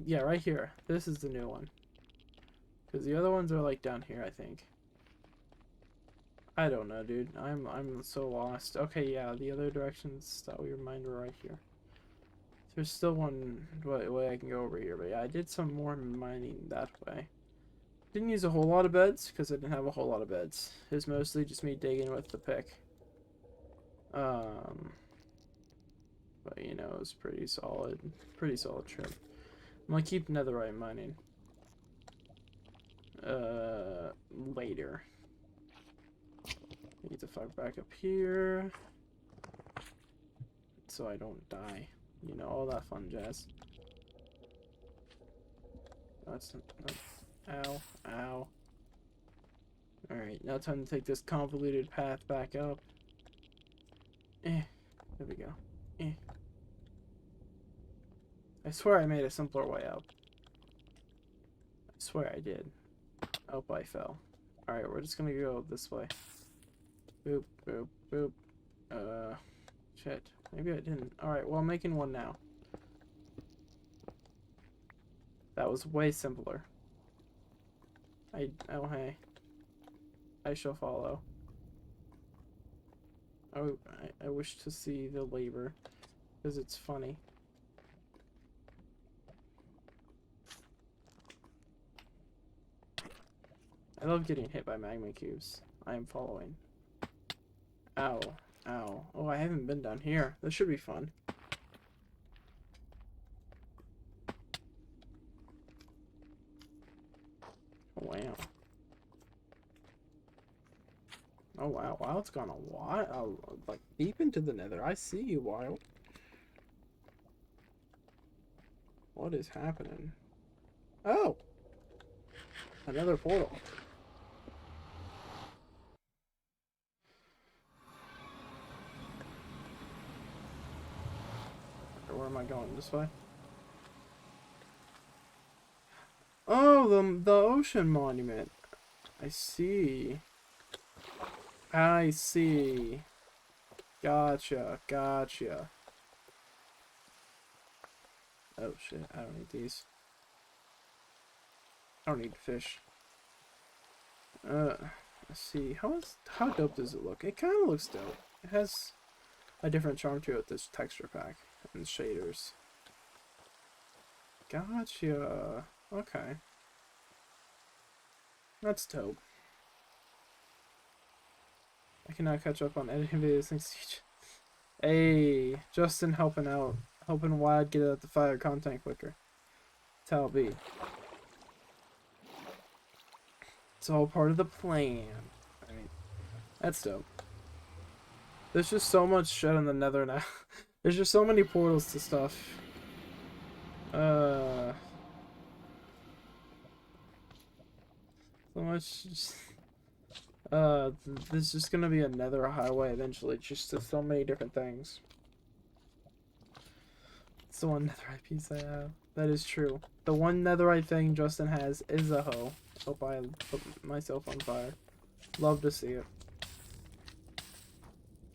Speaker 1: Yeah, right here. This is the new one. Because the other ones are like down here, I think. I don't know, dude. I'm so lost. Okay, yeah, the other directions that we mined were right here. There's still one way I can go over here, but yeah, I did some more mining that way. Didn't use a whole lot of beds, because I didn't have a whole lot of beds. It was mostly just me digging with the pick. But you know, it was pretty solid trim. I'm gonna keep netherite mining. Later. I need to fuck back up here. So I don't die. You know, all that fun jazz. That's ow, ow. Alright, now time to take this convoluted path back up. There we go. I swear I made a simpler way up. I swear I did. Oh, I fell. Alright, we're just gonna go this way. Boop, boop, boop. Shit. Maybe I didn't. Alright, well, I'm making one now. That was way simpler. Oh, hey. I shall follow. Oh, I wish to see the labor, because it's funny. I love getting hit by magma cubes. I am following. Ow. Ow. Oh, I haven't been down here. This should be fun. Oh, wow. Oh, wow. Wild's gone a while. Like, deep into the nether. I see you, Wild. What is happening? Oh! Another portal. Where am I going? This way? Oh, the ocean monument. I see. I see. Gotcha. Gotcha. Oh shit, I don't need these. I don't need fish. Let's see. How dope does it look? It kind of looks dope. It has a different charm to it with this texture pack and shaders. Gotcha. Okay. That's dope. I cannot catch up on editing videos thanks to you. Hey, Justin helping out. Helping Wild get out the fire content quicker. That's how it be. It's all part of the plan. I mean, that's dope. There's just so much shit in the nether now. There's just so many portals to stuff. So much just, there's just gonna be a nether highway eventually, just to so many different things. It's the one netherite piece I have. That is true. The one netherite thing Justin has is a hoe. Hope I put myself on fire. Love to see it.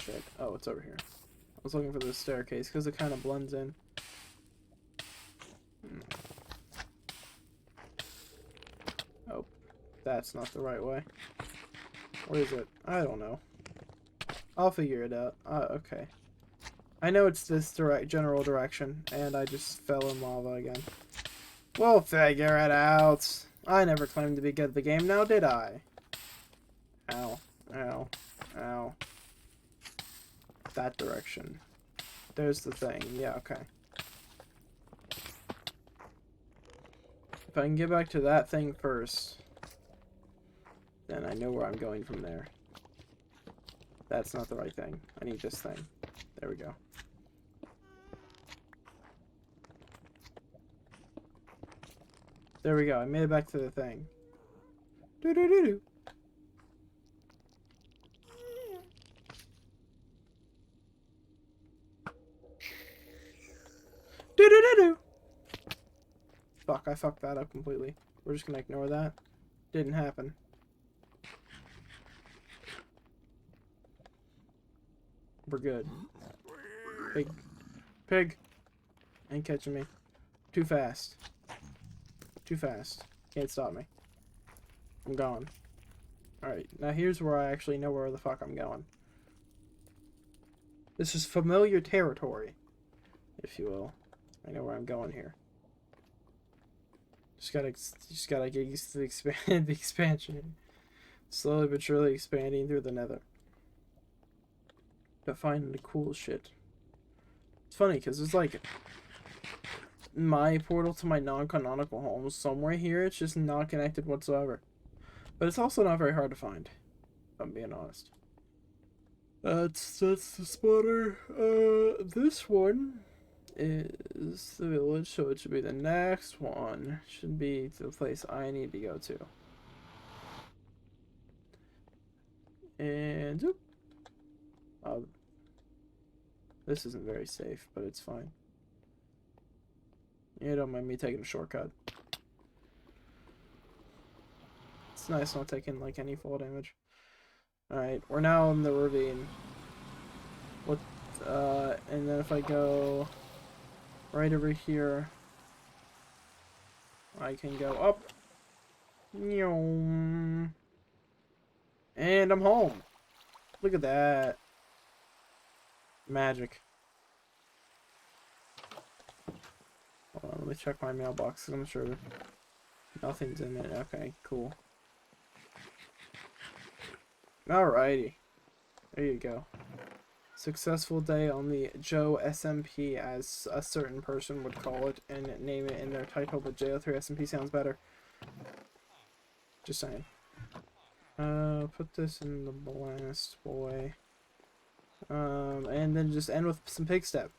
Speaker 1: Shit. Oh, it's over here. I was looking for the staircase because it kind of blends in. Oh, that's not the right way. Where is it? I don't know. I'll figure it out. Okay. I know it's this general direction, and I just fell in lava again. We'll figure it out. I never claimed to be good at the game, now did I? Ow. Ow. Ow. That direction. There's the thing. Yeah, okay. If I can get back to that thing first, then I know where I'm going from there. That's not the right thing. I need this thing. There we go. There we go. I made it back to the thing. Do-do-do-do. Do-do-do-do. Fuck, I fucked that up completely. We're just gonna ignore that. Didn't happen. We're good. Pig. Pig. Ain't catching me. Too fast. Too fast. Can't stop me. I'm gone. Alright, now here's where I actually know where the fuck I'm going. This is familiar territory, if you will. I know where I'm going here. Just gotta get used to the expansion. Slowly but surely expanding through the nether. But finding the cool shit. It's funny, because there's like my portal to my non-canonical home somewhere here. It's just not connected whatsoever. But it's also not very hard to find, if I'm being honest. That's the spotter. This one is the village, so it should be the next one. Should be the place I need to go to. And zoop. This isn't very safe, but it's fine. You don't mind me taking a shortcut. It's nice not taking like any fall damage. Alright, we're now in the ravine. What and then if I go right over here, I can go up. And I'm home. Look at that. Magic. Hold on, let me check my mailbox. I'm sure nothing's in it. Okay, cool. Alrighty. There you go. Successful day on the JO SMP, as a certain person would call it, and name it in their title, but JO3 SMP sounds better. Just saying. Put this in the blast boy. And then just end with some pig step.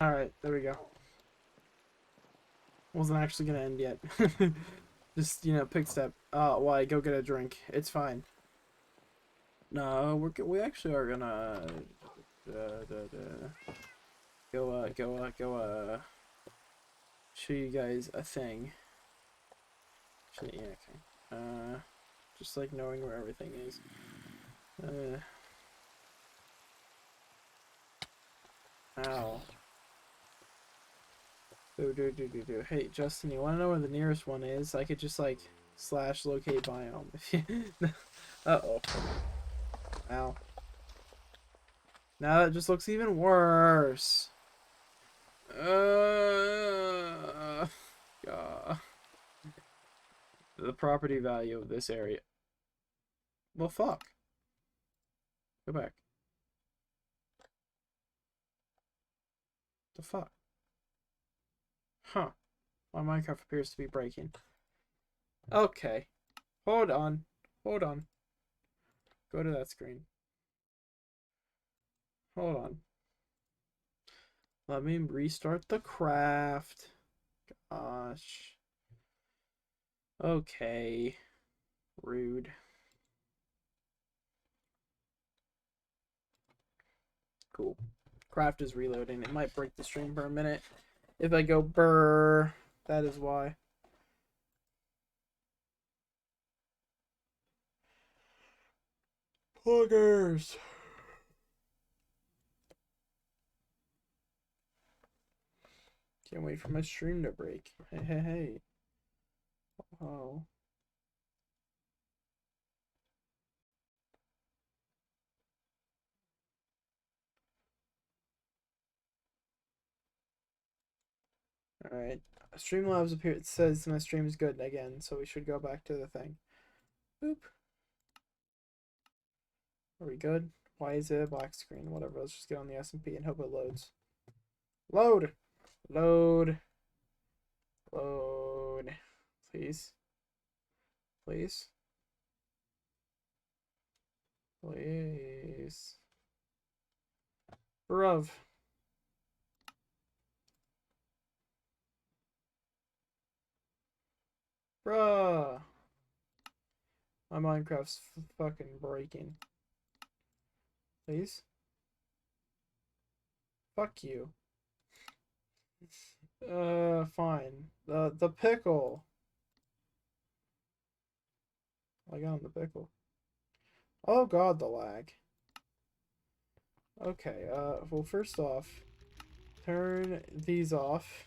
Speaker 1: Alright, there we go. Wasn't actually gonna end yet. Just, you know, pig step. Why? Go get a drink. It's fine. No, we actually are gonna go show you guys a thing. Actually, yeah, okay. Just like knowing where everything is. Ow. Do. Hey, Justin, you wanna know where the nearest one is? I could just like / locate biome. Uh-oh. Ow. Now that just looks even worse. God. The property value of this area. Well, fuck. Go back. The fuck? Huh. My Minecraft appears to be breaking. Okay. Hold on. Hold on. Go to that screen. Hold on. Let me restart the craft. Gosh. Okay. Rude. Cool. Craft is reloading. It might break the stream for a minute. If I go brr, that is why. Pluggers. Can't wait for my stream to break. Hey. Oh. Alright. Streamlabs appear. It says my stream is good again, so we should go back to the thing. Boop. Are we good? Why is it a black screen? Whatever. Let's just get on the SMP and hope it loads. Load! Load! Load. Please. Please. Please. Bruv. Bruh. My Minecraft's fucking breaking. Please? Fuck you. Fine. The pickle. I got on the pickle. Oh god, the lag. Okay, well, first off, turn these off.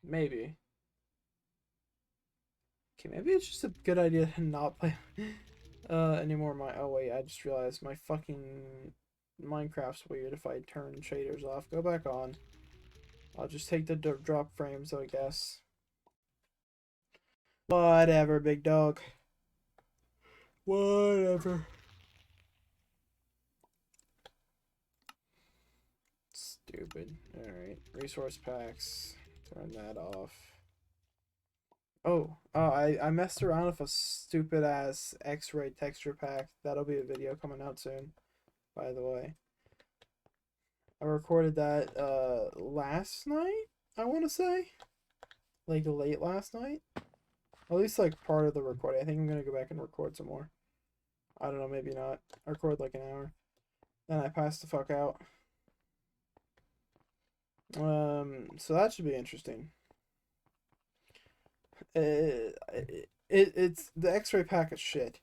Speaker 1: Maybe. Okay, maybe it's just a good idea to not play anymore. Oh wait, I just realized my fucking Minecraft's weird if I turn shaders off. Go back on. I'll just take the drop frames, I guess. Whatever, big dog. Whatever. Stupid. Alright, resource packs. Turn that off. Oh, I messed around with a stupid ass X-ray texture pack. That'll be a video coming out soon, by the way. I recorded that last night, I want to say. Like late last night. At least like part of the recording. I think I'm going to go back and record some more. I don't know, maybe not. I record like an hour. Then I passed the fuck out. So that should be interesting. It's the X-ray pack is shit.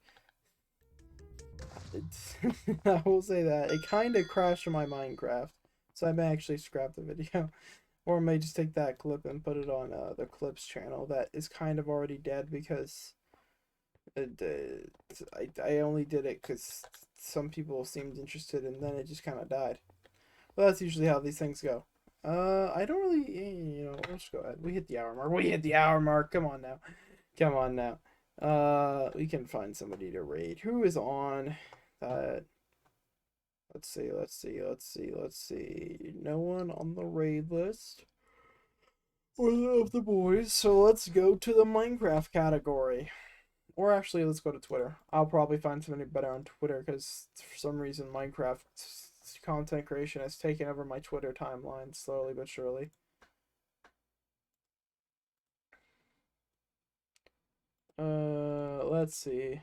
Speaker 1: I will say that it kind of crashed in my Minecraft, so I may actually scrap the video, or I may just take that clip and put it on the clips channel that is kind of already dead because I only did it because some people seemed interested and then it just kind of died. But that's usually how these things go. I don't really, let's go ahead. We hit the hour mark. We hit the hour mark. Come on now. Come on now. We can find somebody to raid. Who is on that? Let's see. No one on the raid list of the boys. So let's go to the Minecraft category. Or actually, let's go to Twitter. I'll probably find somebody better on Twitter because for some reason Minecraft content creation has taken over my Twitter timeline slowly but surely. Let's see.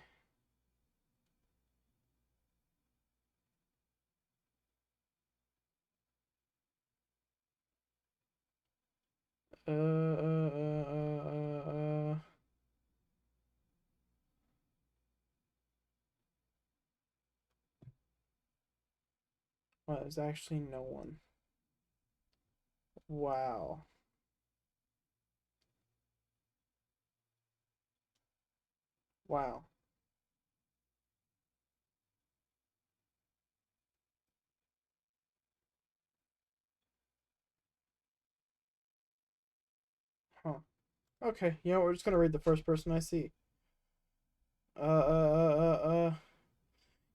Speaker 1: Well, there's actually no one. Wow. Wow. Huh. Okay, you know, we're just gonna read the first person I see.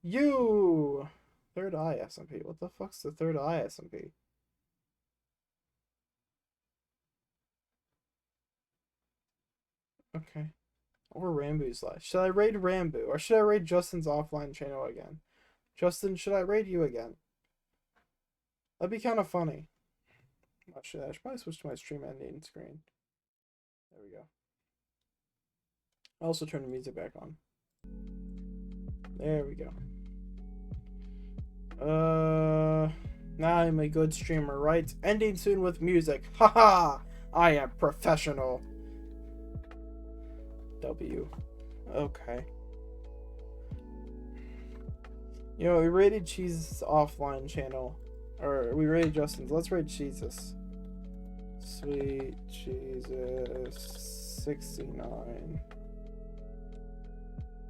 Speaker 1: You! Third Eye SMP. What the fuck's the Third Eye SMP? Okay. Or Rambu's live. Should I raid Rambu? Or should I raid Justin's offline channel again? Justin, should I raid you again? That'd be kind of funny. I should probably switch to my stream ending screen. There we go. I'll also turn the music back on. There we go. Now I'm a good streamer, right? Ending soon with music. Haha! I am professional. W. Okay. You know, we rated Cheese's offline channel. Or we rated Justin's. Let's rate Jesus. Sweet Jesus 69.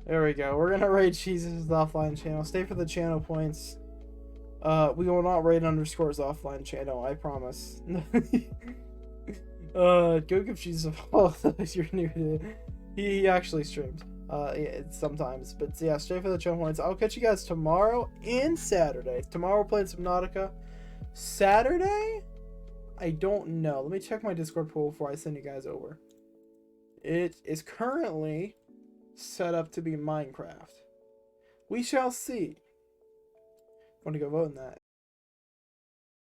Speaker 1: There we go. We're gonna raid Jesus' offline channel. Stay for the channel points. We will not raid _'s offline channel, I promise. Go give Jesus a follow if you're new to it. He actually streams. Yeah, sometimes. But yeah, stay for the channel points. I'll catch you guys tomorrow and Saturday. Tomorrow we're playing Subnautica. Saturday? I don't know. Let me check my Discord pool before I send you guys over. It is currently set up to be Minecraft. We shall see. Want to go vote in that?